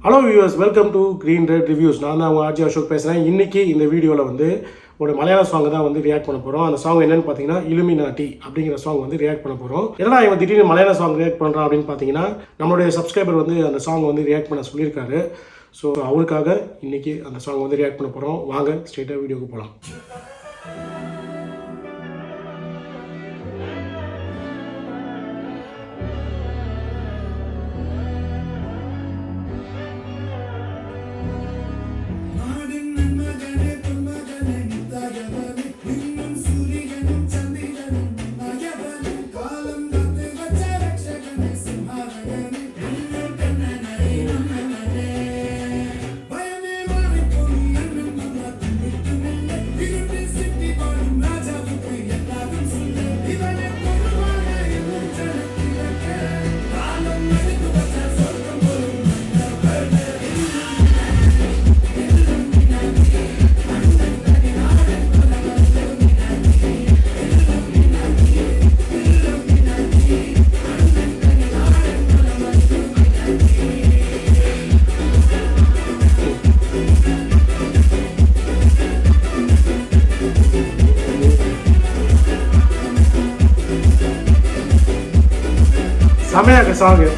Hello viewers, welcome to green red reviews. நான் தான் உங்கள் ஆர்ஜி அசோக் பேசுகிறேன். இன்றைக்கி இந்த வீடியோவில் வந்து ஒரு மலையாள சாங்கை தான் வந்து ரியாக்ட் பண்ண போகிறோம். அந்த சாங் என்னென்னு பார்த்தீங்கன்னா இலுமினாட்டி அப்படிங்கிற சாங் வந்து ரியாக்ட் பண்ண போகிறோம். என்னடா இவன் திடீர்னு மலையாள சாங் ரியாக்ட் பண்ணுறான் அப்படின்னு பார்த்தீங்கன்னா, நம்மளுடைய சப்ஸ்கிரைபர் வந்து அந்த சாங் வந்து ரியாக்ட் பண்ண சொல்லியிருக்காரு. ஸோ அவருக்காக இன்றைக்கி அந்த சாங் வந்து ரியாக்ட் பண்ண போகிறோம். வாங்க ஸ்ட்ரெயிட்டாக வீடியோக்கு போகலாம். செமையாக சாங்கு.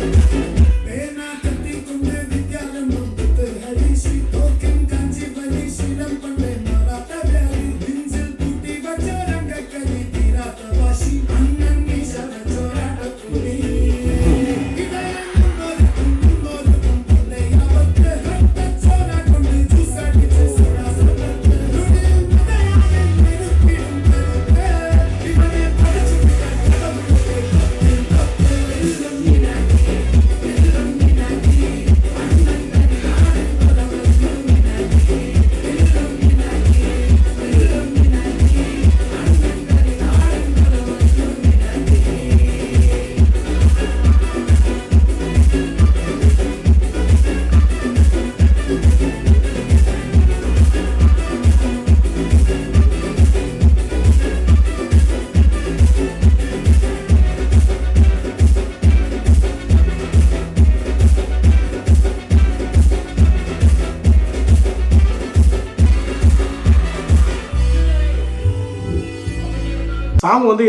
சாங் வந்து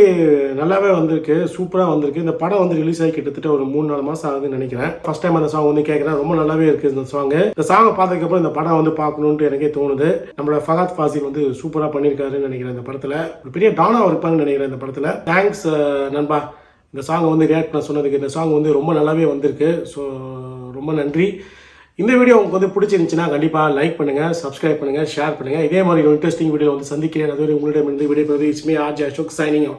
நல்லாவே வந்திருக்கு, சூப்பராக வந்திருக்கு. இந்த படம் வந்து ரிலீஸ் ஆகி கிட்டத்தட்ட ஒரு 3-4 மாதம் ஆகுதுன்னு நினைக்கிறேன். ஃபர்ஸ்ட் டைம் அந்த சாங் வந்து கேட்குறேன். ரொம்ப நல்லாவே இருக்குது இந்த சாங்கு. இந்த சாங்கை பார்த்ததுக்கப்புறம் இந்த படம் வந்து பார்க்கணுன்ட்டு எனக்கே தோணுது. நம்மளோட ஃபஹத் ஃபாசில் வந்து சூப்பராக பண்ணியிருக்காருன்னு நினைக்கிறேன். இந்த படத்தில் ஒரு பெரிய டானா இருப்பான்னு நினைக்கிறேன் இந்த படத்தில். தேங்க்ஸ் நண்பா, இந்த சாங்கை வந்து ரியாக்ட் பண்ண சொன்னதுக்கு. இந்த சாங் வந்து ரொம்ப நல்லாவே வந்திருக்கு. ஸோ ரொம்ப நன்றி. இந்த வீடியோ உங்களுக்கு வந்து பிடிச்சிருந்துச்சுன்னா கண்டிப்பாக லைக் பண்ணுங்கள், சப்ஸ்கிரைப் பண்ணுங்கள், ஷேர் பண்ணுங்கள். இதே மாதிரி ஒரு இன்ட்ரெஸ்டிங் வீடியோ வந்து சந்திக்கிறேன். அதுவரை உங்களிடமிருந்து விடைபெறுவது it's me RG Ashok signing out.